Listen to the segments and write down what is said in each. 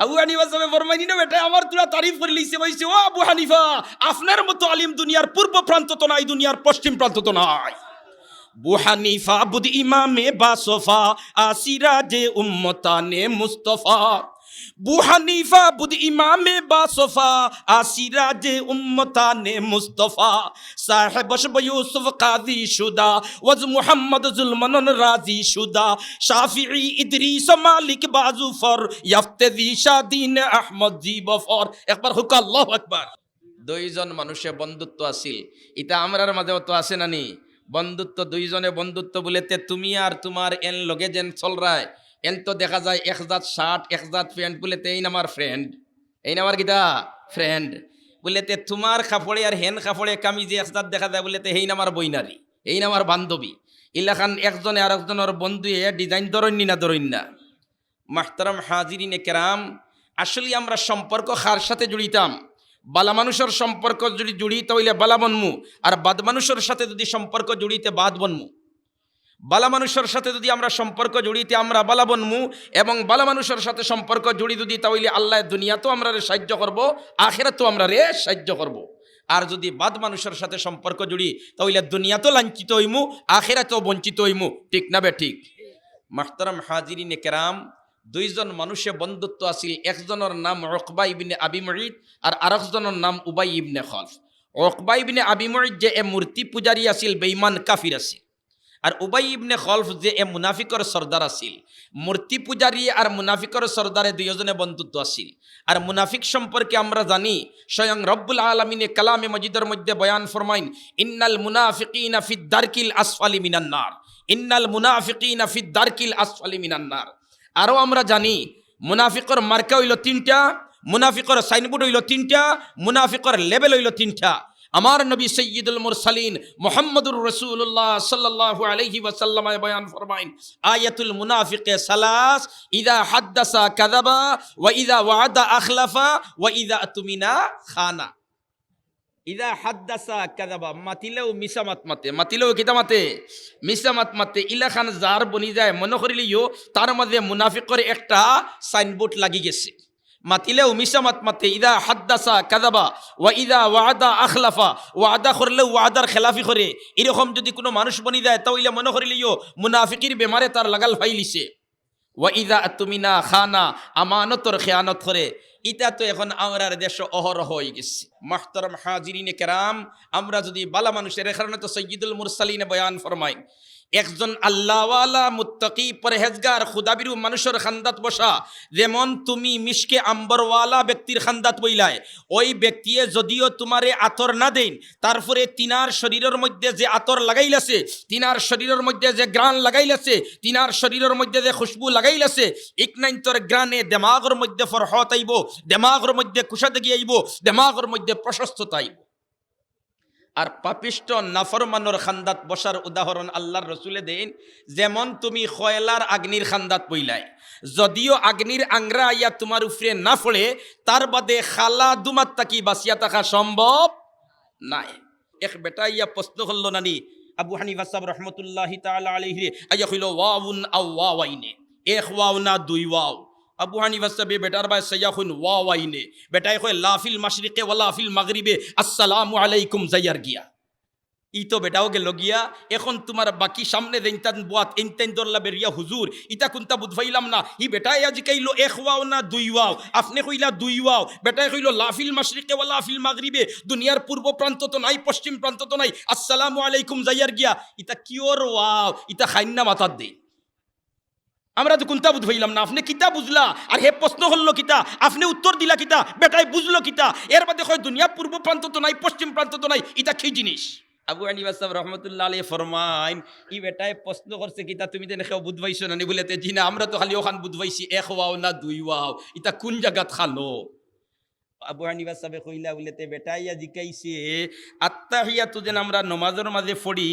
আবু হানিফা সাহেব ফরমাইনি না বেটা আমার তুরা তারিফ করে লিখছে বলছে ও আবু হানিফা আপনার মতো আলিম দুনিয়ার পূর্ব প্রান্ত তো নাই দুনিয়ার পশ্চিম প্রান্ত তো নাই আবু হানিফা বুদ ইমামে বাসফা আসিরাজে উম্মতানে মুস্তাফা আবু হানিফা বুদ ইমামে বাসফা আসিরাজে উম্মতানে মুস্তাফা সাহেব ইউসুফ কাযী শুদা ওয়াজ মুহাম্মদ জুলমান রাজি শুদা শাফিঈ ইদরিস মালিক বাজুফর ইয়াফতাদি শাদিন আহমদ জিবফর একবার হুক আল্লাহু আকবার দুইজন মানুষের বন্ধুত্ব আছিল এটা আমরার মাঝেও তো আছে নানি বন্ধুত্ব দুইজনে বন্ধুত্ব বলেতে তুমি আর তোমার এন লগে যেন চল রায় এন তো দেখা যায় একজাত শার্ট একজাত প্যান্ট বলেতে এই নামার ফ্রেন্ড এই নামার কিটা ফ্রেন্ড বলেতে তোমার কাপড়ে আর হেন কাপড়ে কামিজে একজাত দেখা যায় বলেতে এই নামার বইনারি এই নামার বান্ধবী ইলাখান একজনে আর একজনের বন্ধু ডিজাইন ধরন্যি না ধরন্যা মাহতারাম হাজিরিনে কেরাম আসলে আমরা সম্পর্ক কার সাথে জড়িতাম বালা মানুষের সম্পর্ক যদি জড়িতে হইলে বালা বনমু আর বাদ মানুষের সাথে যদি সম্পর্ক জড়িতে বাদ বনমু বালা মানুষের সাথে যদি আমরা সম্পর্ক জড়িতে আমরা বালা বনমু এবং বালা মানুষের সাথে সম্পর্ক জড়ি যদি তাহলে আল্লাহ দুনিয়াতেও আমরা রে সাহায্য করব আখিরাতেও আমরা রে সাহায্য করব আর যদি বাদ মানুষের সাথে সম্পর্ক জড়ি তাহলে দুনিয়াতেও লাঞ্ছিত হইমু আখিরাতেও বঞ্চিত হইমু ঠিক না বে ঠিক মাহতারাম হাজিরিনে কেরাম দুইজন মানুষের বন্ধুত্ব আছিল একজনের নাম উকবা ইবনে আবি মুঈত আর আরেকজনের নাম উবাই ইবনে খালফ উকবা ইবনে আবি মুঈত যে এ মূর্তি পূজারী আছিল বেঈমান কাফির আছিল আর উবাই ইবনে খালফ যে এ মুনাফিকর সর্দার আছিল মূর্তি পূজারী আর মুনাফিকর সর্দারে দুইজনে বন্ধুত্ব আছিল আর মুনাফিক সম্পর্কে আমরা জানি স্বয়ং রব্বুল আলামিনে কালামে মজিদের মধ্যে বয়ান ফরমাইন ইন্নাল মুনাফিকিনা ফিদ দারকিল আসফালি মিনান নার ইন্নাল মুনাফিকিনা ফিদ দারকিল আসফালি মিনান নার আরও আমরা জানি মুনাফিকর মার্কা হইল তিনটা মুনাফিকর সাইনবোর্ড হইল তিনটা মুনাফিকর লেভেল হইল তিনটা আমার নবী সৈয়দুল মুরসালিন মুহাম্মদুর রাসূলুল্লাহ সাল্লাল্লাহু আলাইহি ওয়াসাল্লাম বয়ান ফরমাইন আয়াতুল মুনাফিকে সালাস ইযা হাদ্দাসা কাযাবা ওয়া ইযা ওয়া'দা আখলাফা ওয়া ইযা তুমিনা খানা ইদা হাদ্দাসা কাযাবা মাতিলেও মিসামাত মাতে মাতিলেও কিতা মাতে মিসামাত মাতে ইলাখান যার বনি যায় মনে করিলিও তার মাঝে মুনাফিকর একটা সাইনবোর্ড লাগি গেছে মাতিলেও মিসামাত মাতে ইদা হাদ্দাসা কাযাবা ওয়া ইদা ওয়া'দা আখলাফা ওয়াদা করলেও ওয়াদার খেলাফি করে এরকম যদি কোনো মানুষ বনি যায় তাহলে মনে করিলিও মুনাফিকির বেমারে তার লাগাল ফাইলিছে ওয়া ইদা তুমিনা খানা আমানতর খেয়ানত করে ইটা তো এখন আমরার দেশ অহরহ হয়ে গেছে মাহতারাম হাজিরিনে কেরাম আমরা যদি বালা মানুষের কারণে তো সৈয়দুল মুরসালিনে বয়ান ফরমাই একজন আল্লাহওয়ালা মুত্তাকি পরহেজগার খুদাবিরু মানুষের খান্দাত বসা যেমন তুমি মিশকে আম্বরওয়ালা ব্যক্তির খান্দাত বইলায় ওই ব্যক্তিয়ে যদিও তোমারে আতর না দেন তারপরে তিনার শরীরের মধ্যে যে আতর লাগাইলাছে তিনার শরীরের মধ্যে যে গ্রান লাগাইলাছে তিনার শরীরের মধ্যে যে খুশবু লাগাইলাছে ইকনাইন্তর গ্রানে দেমাগের মধ্যে ফরহত আইব দেমাগের মধ্যে কুশাদগি আইব দেমাগের মধ্যে প্রশস্ততা আইব আর পাপিষ্ট নাফরমানোর খান্দাত বসার উদাহরণ আল্লাহর রসুলে দেন যেমন তুমি খয়লার আগ্নির খান্দাত বইলাই যদিও আগ্নির আংরা আইয়া তোমার উপরে না পড়ে তার বাদে খালা দুমাত তাকি বাঁচিয়া থাকা সম্ভব নাই এক বেটা ইয়া প্রশ্ন করল নানি আবু হানিফা সাহেব রহমতুল্লাহি তাআলা আলাইহি আইয়া কইল ওয়াউন আও ওয়াওয়াইনে এক ওয়াও না দুই ওয়াও আবু হানিফা সাহেব বেটার ভাই সাইয়া খুন ওয়াওয়াইনে বেটাই কয় লাফিল মাশরিকে ওয়া লাফিল মাগরিবে আসসালামু আলাইকুম যাইয়ার গিয়া ই তো বেটাও গেল গিয়া এখন তোমার বাকি সামনে দেনতান বুয়াত ইনতেন দরলা বেরিয়া হুজুর ইটা কোনটা বুঝাইলাম না ই বেটাই আজি কইলো এক ওয়াও না দুই ওয়াও আপনি কইলা দুই ওয়াও বেটাই কইলো লাফিল মাশরিকে ওয়া লাফিল মাগরিবে দুনিয়ার পূর্ব প্রান্ত তো নাই পশ্চিম প্রান্ত তো নাই আসসালামু আলাইকুম যাইয়ার গিয়া ইটা কিওর ওয়াও ইটা খাইন্না মাথার দেই আমরা তো কোনটা বুঝাইলাম না আপনি কিতা বুঝলা আর হে প্রশ্ন হলো কিতা আপনি উত্তর দিলা কিতা বেটাই বুঝলো কিতা এর বাদে হয় দুনিয়া পূর্ব প্রান্ত তো নাই পশ্চিম প্রান্ত তো নাই এটা কি জিনিস আবু হানিফা সাহেব রহমতুল্লাহ আলাইহি ফরমাইন ই বেটাই প্রশ্ন করছে কিতা তুমি দেন কেউ বুঝবাইছো না নি বলেতে জি না আমরা তো খালি ওখান বুঝবাইছি এক ওয়াও না দুই ওয়াও এটা কোন জায়গাত খালো আবু হানিফা সাহেব কইলা বলেতে বেটাইয়া জিকাইছে আত্তাহিয়াতু যেন আমরা নমাজের মাঝে পড়ি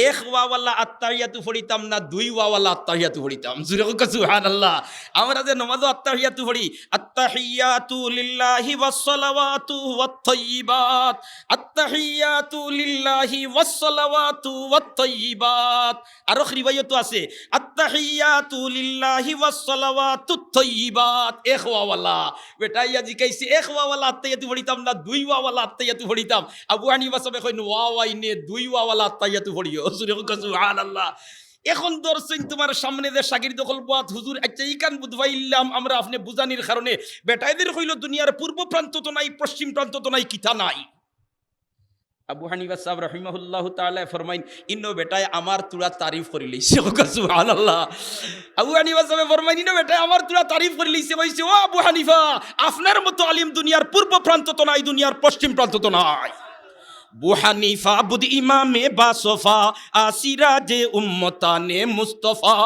এক ওয়াওয়ালা আত্তাহিয়াতু পড়িতাম না দুই ওয়াওয়ালা আত্তাহিয়াতু পড়িতাম জুরে কো সুবহানাল্লাহ আমরা যে নমাজে আত্তাহিয়াতু পড়ি আত্তাহিয়াতু লিল্লাহি ওয়াস সালাওয়াতু ওয়াত তাইয়্যিবাত আত্তাহিয়াতু লিল্লাহি ওয়াস সালাওয়াতু ওয়াত তাইয়্যিবাত আরো রিওয়ায়াত আছে আত্তাহিয়াতু লিল্লাহি ওয়াস সালাওয়াতুত তাইয়্যিবাত এক ওয়াওয়ালা বেটাইয়া জিকাইছে এক ওয়াওয়ালা আত্তাহিয়াতু পড়িতাম না দুই ওয়াওয়ালা আত্তাহিয়াতু পড়িতাম আবু হানিফা সাহেব কইন ওয়াওয়াইনে দুই ওয়াওয়ালা আত্তাহিয়াতু পড়িও সুবহানাল্লাহ এখন দর্শন তোমার সামনে যে শাগির্দ কলব হুজুর আচ্ছা ইকান বুঝবাইলাম আমরা আপনি বুঝানির কারণে বেটাইদের কইল দুনিয়ার পূর্ব প্রান্ত তো নাই পশ্চিম প্রান্ত তো নাই কিতা নাই আবু হানিফা সাহেব রাহিমাহুল্লাহু তাআলা ফরমাইন ইন্নো বেটায় আমার তুরা তারিফ করি লইছে সুবহানাল্লাহ আবু হানিফা সাহেব ফরমাইন ইন্নো বেটায় আমার তুরা তারিফ করি লইছে কইছে ও আবু হানিফা আপনার মতো আলিম দুনিয়ার পূর্ব প্রান্ত তো নাই দুনিয়ার পশ্চিম প্রান্ত তো নাই আবু হানিফা বুদ ইমামে বাসফা আসিরাজে উম্মতানে মুস্তাফা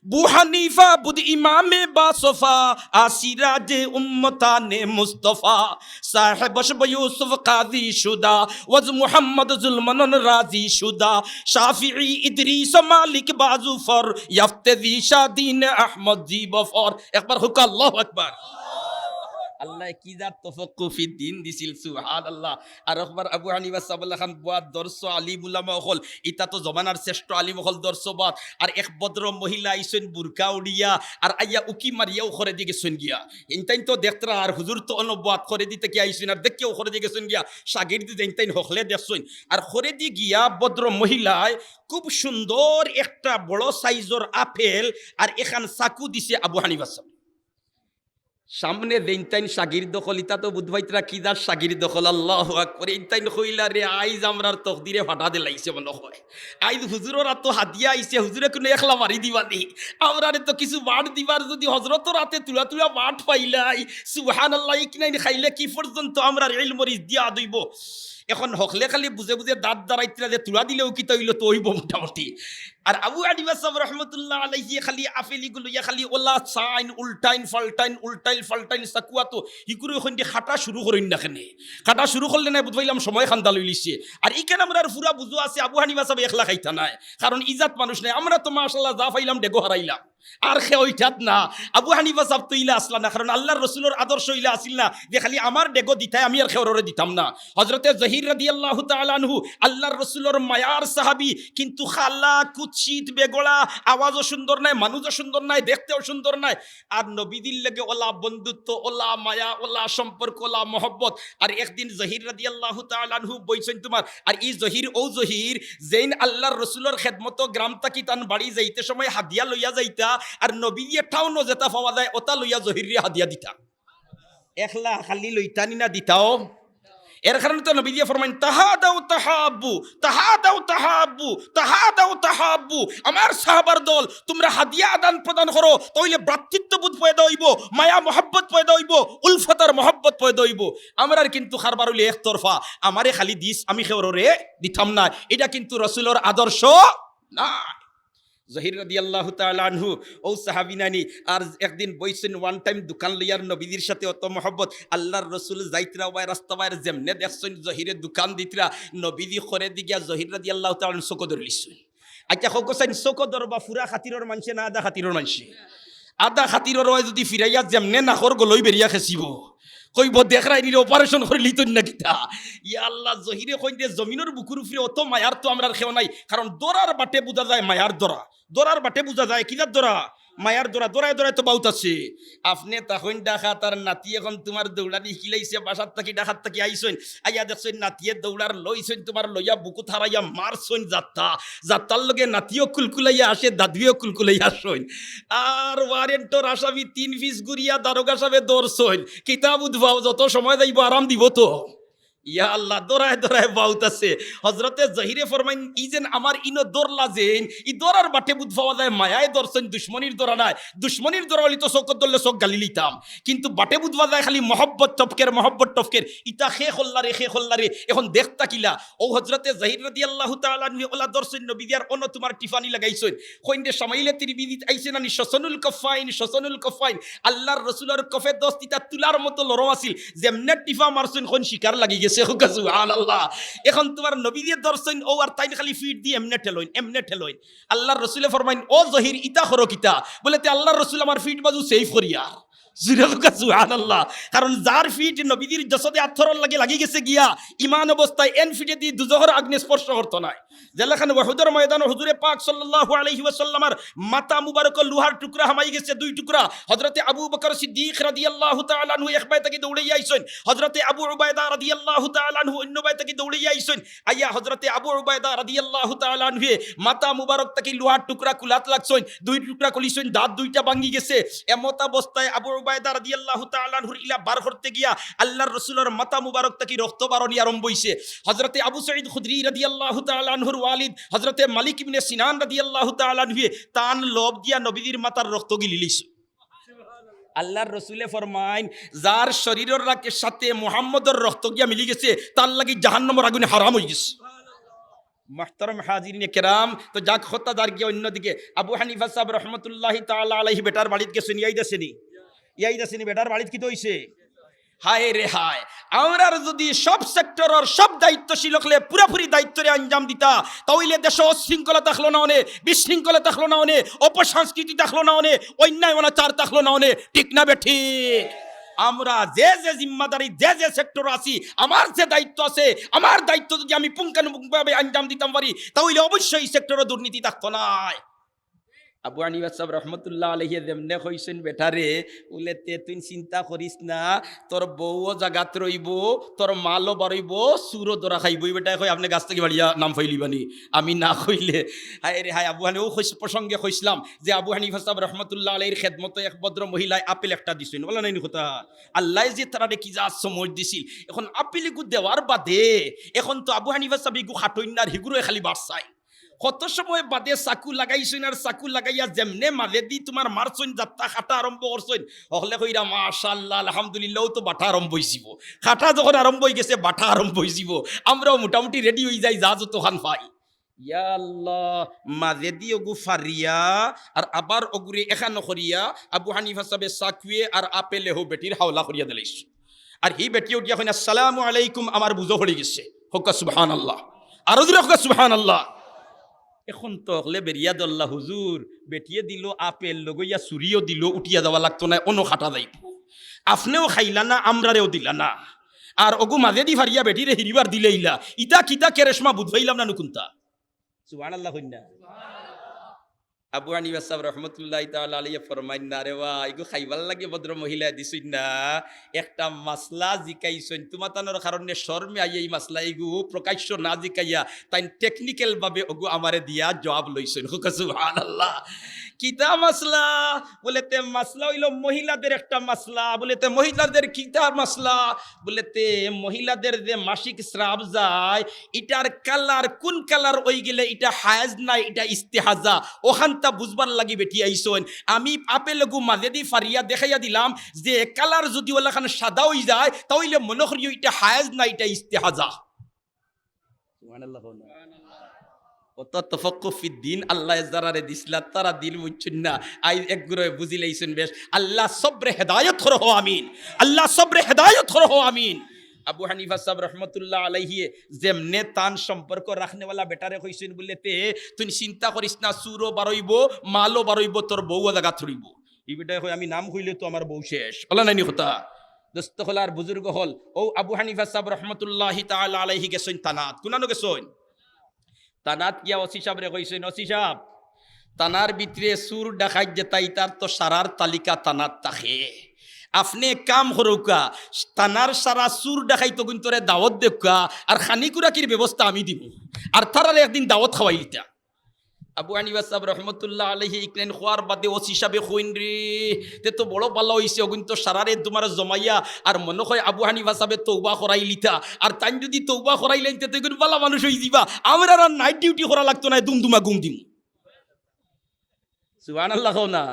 আবু হানিফা বুদ ইমামে বাসফা আসিরাজে উম্মতানে মুস্তাফা সাহেব ইউসুফ কাযী শুদা ওয়াজ মুহাম্মদ জুলমান রাজি শুদা শাফিঈ ইদরিস মালিক বাজুফর ইয়াফতাদি শাদিন আহমদ জিবফর একবার হুক আল্লাহু আকবার আল্লাহ কি জাত তাফাক্কু ফি দ্বীন দিছিল সুবহানাল্লাহ আর একবার আবু হানিফা সাল্লাল্লাহু খান বুয়াত দর্শ আলিম উলামা হল ইতা তো জমানার শ্রেষ্ঠ আলিম হল দর্শবাদ আর এক ভদ্র মহিলা আইছেন বুরকা উড়িয়া আর আইয়া উকি মারিয়াও করে দিকে শুন গিয়া ইনতাইন তো দেখতরা আর হুজুর তো অনুবাদ করে দিতে কি আইছেন আর দেখকেও করে দিকে শুন গিয়া শাগির্দ ইনতাইন হকলে দেখছেন আর করে দি গিয়া ভদ্র মহিলায় খুব সুন্দর একটা বড় সাইজের আপেল আর এখান চাকু দিছে আবু হানিফা সাহেব সামনে দেইনতাইন শাগির দখল ইতা তো বুধভাইতরা কি যার শাগির দখল আল্লাহু আকবার ইনতাইন কইলা রে আইজ আমরার তকদিরে ফাটা দে লাইছে মনে হয় আইজ হুজুরের তো হাদিয়া আইছে হুজুরে কোনো একলা মারি দিবা নি আমরারে তো কিছু বাট দিবার যদি হযরত রাতে তুলা তুলা বাট পাইলাই সুবহানাল্লাহ ইকনাইন খাইলে কি পর্যন্ত আমরার ইলমর ইজদিয়া দইব এখন হকলে খালি বুঝে বুঝে দাঁত দাঁড়াইতরা যে তুলা দিলেও কি তৈল তো হইব মোটামুটি আর আবু হানিফা সাহেব রাহমাতুল্লাহ আলাইহি খালি আফেলিগুলো ইয়া খালি ওলা সাইন উল্টাইন ফাল্টাইন সাকুয়াতো ইকুরু এখন দিয়ে খাটা শুরু করেন না কেনে খাটা শুরু করলে না বুঝবাইলাম সময় খান্দা লই লিছে আর ইখানে আমরা পুরা বুঝো আছে আবু হানিফা সাহেব একলা খাইতা নাই কারণ ইজাত মানুষ নাই আমরা তো মাশাআল্লাহ যা পাইলাম ডেগো হারাইলাম আর খে ওইটাত না আবু হানিফা সাহেব তো ইলা আসলা না কারণ আল্লাহর রাসূলের আদর্শ ইলা আসিল না যে খালি আমার ডেগো দিতাই আমি আর খেওরে দিতাম না হযরতে জহির রাদিয়াল্লাহু তাআলা আনহু আল্লাহর রাসূলের মায়ার সাহাবী কিন্তু খালা কুৎসিত বেগড়া আওয়াজও সুন্দর নাই মানুষও সুন্দর নাই দেখতেও সুন্দর নাই আর নবীদির লাগে ওলা বন্ধুত্ব ওলা মায়া ওলা সম্পর্ক ওলা মহব্বত আর একদিন জহির রাদিয়াল্লাহু তাআলা আনহু বইছেন তোমার আর এই জহির ও জহির যেইন আল্লাহর রাসূলের খেদমত গ্রাম তাকি তান বাড়ি যাইতে সময় হাদিয়া লইয়া যাইতা আর নবী দিয়ে টাউনও যেটা পাওয়া যায় ওটা লইয়া জহিরে হাদিয়া দিতা একলা খালি লইতানি না দিতাও এর কারণে তো নবী দিয়ে ফরমাইন তাহাবু আমার সাহাবার দল তোমরা হাদিয়া আদান প্রদান করো তাইলে ভ্রাতৃত্ববোধ পয়দা হইব মায়া মহব্বত পয়দা হইব উলফতার মহব্বত পয়দা হইব আমরা কিন্তু খারবার হইলে একতরফা আমারে খালি দিস আমি খেওরে দিতাম না এটা কিন্তু রাসূলের আদর্শ না জহির রাদিয়াল্লাহু তাআলা আনহু ও সাহাবীনানি আর একদিন বইছেন ওয়ান টাইম দোকান লইয়ার নবীর সাথে অত মহব্বত আল্লাহর রাসূল যাইতরা ওই রাস্তা বাইরে যেমনে দেখছেন জহিরের দোকান দিতরা নবীদি করে দিগিয়া জহির রাদিয়াল্লাহু তাআলা চোখ ধরলিছেন আচ্ছা কইছেন চোখ ধরবা পুরা খাতিরর মানুষে না আধা খাতিরর মানুষে আধা খাতিরর হয় যদি ফিরাইয়া যেমনে নাখর গলই বেরিয়া খেসিব কইব দেখরাই নিলে অপারেশন করে লিতন না কিতা ইয়া আল্লাহ জহিরে কই দে জমিনের বুকুর উপরে অত মায়ার তো আমরা খেও নাই কারণ দরার বাটে বুঝা যায় মায়ার দরার বাটে বুঝা যায় কিজার দরা মায়ার দরায় তো বহুত আছে আপনি তখন দেখা তার নাতি এখন তোমার দৌড়ানি শিলাইছে বাসার থাকি ডাকাত থাকি আইসইন আইয়া দেখছেন নাতিয়ে দৌড়ার লইছেন তোমার লইয়া বুকু থারাইয়া মারছইন যাত্রার লগে নাতিও কুলকুলাইয়া আসে দাদুও কুলকুলাইয়া আসইন আর ওয়ারেন্টর আসামি 3 পিস গুড়িয়া দারোগা সাহেব দৌড়ছইন কিতাব উদ্ভাও যত সময় যাইব আরাম দিব তো ইয়া আল্লাহ দৌড়ায় দৌড়ায় বাউত আছে হজরতে জহিরে ফরমাইন ই যেন আমার ইনো দৌড়লা যেন ই দৌড়ার বাটে বুধ পাওয়া যায় মায়ায় দর্শন দুশ্মনির দৌড়া নাই দুশ্মনির দৌড়া হলি তো চোখ ধরলে চোখ গালি লিতাম কিন্তু বাটে বুধ পাওয়া যায় খালি মহব্বত টপকের ইতা খে খোল্লারে এখন দেখতা কিলা ও হজরতে জহির রাদিয়াল্লাহু তাআলা আনহু ওলা দর্শন নবী দিয়ার অন্য তোমার টিফানি লাগাইছেন কইন্ডে সামাইলে তিরমিজি আইছেন আনি শসনুল কফাইন আল্লাহর রাসূলের কফে দস্তিতা তুলার মতো লরম আছিল যেমনে টিফা মারছেন কোন শিকার লাগি গেছে সুবহানাল্লাহ এখন তোমার নবী দিয়ে দর্শন ও আর তাইন খালি ফিট দিয়ে এমনে ঠেলইন আল্লাহর রাসূলে ফরমাইন ও জহির ইতা করো কিতা বলে তে আল্লাহর রাসূল আমার ফিট বাজু সেফ করিয়া সুবহানাল্লাহ কারণ যার ফিট নবীর জসদে আথরল লাগি গেছে গিয়া ইমান অবস্থায় এন ফিটে দি দুজহর আগ্নে স্পর্শ করতো নাই যেখানে ওয়াহুদের ময়দান হুজুরে পাক সাল্লাল্লাহু আলাইহি ওয়াসাল্লামের মাথা মুবারক লোহার টুকরা হামাই গেছে দুই টুকরা হযরতে আবু বকর সিদ্দিক রাদিয়াল্লাহু তাআলা আনহু এক বাই থেকে দৌড়ে আইছেন হযরতে আবু উবাইদা রাদিয়াল্লাহু তাআলা আনহু অন্য বাই থেকে দৌড়ে আইছেন আইয়া হযরতে আবু উবাইদা রাদিয়াল্লাহু তাআলা আনহু মাথা মুবারক থেকে লোহার টুকরা কুলাত লাগছেন দুই টুকরা কলিছেন দাঁত দুইটা ভাঙি গেছে এমত অবস্থায় আবু উবাইদা রাদিয়াল্লাহু তাআলা আনহুর ইলা বার করতে গিয়া আল্লাহর রাসূলের মাথা মুবারক থেকে রক্ত বারণী আরম্ভ হইছে হযরতে আবু সাঈদ খুদরি রাদিয়াল্লাহু তাআলা আনহুর ওয়ালিদ হযরতে মালিক ইবনে সিনান রাদিয়াল্লাহু তাআলা আনহু তান লোভ দিয়া নবীর মাথার রক্ত গিলিলিস আল্লাহর রাসূলে ফরমাইন যার শরীরের সাথে মুহাম্মদের রক্ত গিয়া মিলি গেছে তার লাগি জাহান্নামের আগুনে হারাম হয়ে গেছে মুহতারাম হাজিরিনে কেরাম তো যাক খোতাদার গিয়া অন্যদিকে আবু হানিফা সাহেব রহমতুল্লাহি তাআলা আলাইহি বেটার বাড়িতে গেছেন ইয়াইদাসেনি বেটার বাড়িতে কি হইছে হায় রে হায় আমরার যদি সব সেক্টরের সব দায়িত্বশীল হলে পুরোপুরি দায়িত্বরে আঞ্জাম দিতা তাহলে দেশে অশৃঙ্খলা থাকলো না অনে বিশৃঙ্খলা থাকলো না অনে অপসংস্কৃতি থাকলো না অনে অন্যায় অনাচার থাকলো না অনে ঠিক না বেঠিক আমরা যে জিম্মাদারি যে সেক্টর আছি আমার যে দায়িত্ব আছে আমার দায়িত্ব যদি আমি পুঙ্খানুপুঙ্খভাবে আঞ্জাম দিতাম পারি তাহলে অবশ্যই সেক্টরে দুর্নীতি থাকতো না আবু হানিফা সাহেব রহমতুল্লাহ আলাইহি যেমনে কইছেন বেটারে উলেতে তুই চিন্তা করিস না তোর বউও জাগাত রইব তোর মালও বাড়ইব সুরও দরা খাইবই বেটাই কই আপনি গাছ থেকে বাড়িয়া নাম ফাইলিবানি আমি না কইলে হায় রে হায় আবু হানিফাও প্রসঙ্গে কইছিলাম যে আবু হানিফা সাহেব রহমতুল্লাহ আলাইহির খেদমতে এক ভদ্র মহিলায় আপেল একটা দিছেন বলা নাই কথা আল্লাহ যে তারারে কি যা সময় দিছিল এখন আপেলিগু দেওয়ার বাদে এখন তো আবু হানিফা সাহেব ইগু খাটইনার হিগুরে খালি বাড়ছাই কত সময় বাদে চাকু লাগাইছেন আর চাকু লাগাইয়া যেমনে মাঝে দি তোমার মারছইন যাত্রা খাটা আরম্ভ করছইন হলে কইরা মাশাআল্লাহ আলহামদুলিল্লাহ তো বাটা আরম্ভ হইছিব খাটা যখন আরম্ভ হই গেছে বাটা আরম্ভ হইছিব আমরাও মোটামুটি রেডি হই যাই যা যত খান পাই ইয়া আল্লাহ মাঝে দি ওগু ফারিয়া আর আবার ওগুরে এখানো করিয়া আবু হানিফা সাহেব চাকুয়ে আর আপেলে হো বেটির হাওলা করিয়া দিলাইছ আর হি বেটি উঠিয়া কইনা আসসালামু আলাইকুম আমার বুঝো হয়ে গেছে হোক সুবহানাল্লাহ আর জোরে হোক সুবহানাল্লাহ এখন তো হলে বেরিয়া দল্লা হুজুর বেটিয়ে দিল আপেল লগইয়া চুরিও দিল উঠিয়া যাওয়া লাগতো না অন্য খাটা যাইব আপনিও খাইলা না আমরারেও দিলা না আর অগু মাঝে দি ফারিয়া বেটিরে হিরিবার দিলেইলা ইতা কিতা কেরেশমা বুঝবাইলাম না নুকুন্তা সুবহানাল্লাহ কইনা আবু হানিফা সাহেব রহমতুল্লাহি তাআলা আলাইহি ফরমাইন না রে ওয়া ইগো খাইবার লাগে ভদ্র মহিলা দিছইন না একটা মাসলা জিকাইছইন তোমাতানোর কারণে শর্মে আই এই মাসলা ইগু প্রকাশ্য না জিকাইয়া তাই টেকনিক্যাল ভাবে ওগু আমারে দিয়া জবাব লইছইন সুবহানাল্লাহ কিতা মাসলা বলেতে মাসলা হইল মহিলাদের একটা মাসলা বলেতে মহিলাদের কিতা মাসলা বলেতে মহিলাদের যে মাসিক স্রাব যায় এটার কালার কোন কালার ওই গেলে এটা হায়াজ নাই এটা ইস্তেহাজা ওখানটা বুঝবার লাগি বেটি আইসন আমি আপেলগু মাঝে দি ফারিয়া দেখাইয়া দিলাম যে কালার যদি ওলাখান সাদা হই যায় তাহলে মনে করি এটা হায়াজ নাই এটা ইস্তেহাজা সুবহানাল্লাহ অত তফাক্কুফিদ্দিন আল্লাহ যারারে দিসলা তারা দিল বুঝছেন না আই একগুরে বুঝি লাইছেন বেশ আল্লাহ সবরে হেদায়েত করো আমিন আল্লাহ সবরে হেদায়েত করো আমিন আবু হানিফা সাহেব রহমতুল্লাহ আলাইহি যেমনে তান সম্পর্ক রাখনেওয়ালা বেটারে কইছেন বলেতে তুই চিন্তা করিস না সুরও বারইব মালও বারইব তোর বউও জায়গা থরিব এই বেটায় কই আমি নাম কইলে তো আমার বউ শেষ বলা নাইনি কথা দোস্ত হলার বুজুর্গ হল ও আবু হানিফা সাহেব রহমতুল্লাহি তাআলা আলাইহি গেছেন তানাত কুনানো গেছেন তানাত গিয়া ওসি সাহেবরে কইছেন ওসি সাহেব তানার ভিতরে সুর ডাকাইত যেতাই তার তো সারার তালিকা তানাত থাকে আপনি কাম করুকা তানার সারা সুর ডাকাইতো কিন্তু দাওয়াত দেখা আর খানি কুরাকির ব্যবস্থা আমি দিব আর তারারে একদিন দাওয়াত খাওয়াই লিতা আবু হানিফা সাহেব রহমতুল্লাহ আলাইহি ইকলেন খোয়ার বাদে ওসি সাহেবে কইন রে তে তো বড় ভালো হইছে অগুন তো সারারে তোমার জমাইয়া আর মনে হয় আবু হানিফা সাহেবে তওবা করাই লিতা আর তাই যদি তওবা করাইলেন তে তো ভালো মানুষ হই দিবা আমরা আর নাইট ডিউটি করা লাগতো না দুমদুমা ঘুম দিম সুবহানাল্লাহ না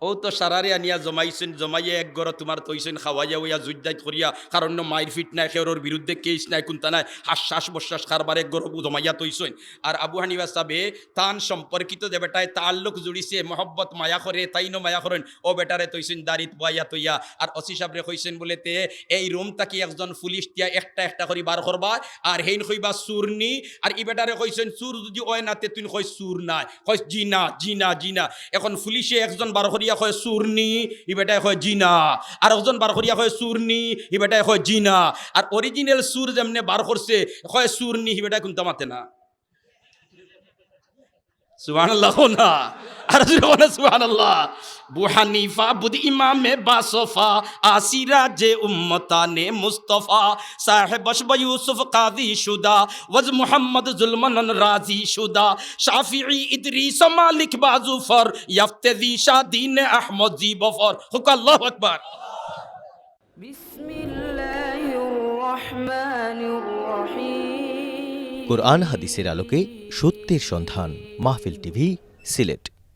ও তো সারারে আনিয়া জমাইছেন জমাইয়া এক ঘর তোমার তৈছেন খাওয়াইয়া ওইয়া যুদ্ধাইত করিয়া কারণ মায়ের ফিট নাই খেরোর বিরুদ্ধে কেস নাই কোনটা নাই হাস বশ্বাস খারবার এক ঘর জমাইয়া তৈছেন আর আবু হানিফা সাহেবে তান সম্পর্কিত যে বেটায় তাল্লুক জুড়িছে মহব্বত মায়া করে তাইনো মায়া করেন ও বেটারে তৈছেন দাঁড়িত বইয়া তৈয়া আর অসি সাহেবরে কইছেন বলেতে এই রুম তাকি একজন পুলিশ দিয়া একটা একটা করে বার করবা আর হেইন কইবা সুরনি আর ই বেটারে কইছেন সুর যদি ওই নাতে তুই কই সুর নাই কই জিনা জিনা জিনা এখন পুলিশে একজন বার করিয়া কয় সুরনি ই বেটায় কয় জিনা আর একজন বার করিয়া কয় সুরনি ই বেটায় কয় জিনা আর অরিজিনাল সুর যেমনে বার করছে কয় সুরনি ই বেটায় কোনটা মাতে না সুবহানাল্লাহ না আর সুবহানাল্লাহ আবু হানিফা বুদ ইমামে বাসফা আসিরাজে উম্মতানে মুস্তাফা সাহেব বশব ইউসুফ কাযী শুদা ওয়াজ মুহাম্মদ জুলমান রাজি শুদা শাফিঈ ইদরিস মালিক বাজুফর ইয়াফতাজি শাদিন আহমদ জি বফর হুক আল্লাহু আকবার বিসমিল্লাহির রহমানির রহিম কোরআন হাদিসের আলোকে সত্যের সন্ধান মাহফিল টিভি সিলেট।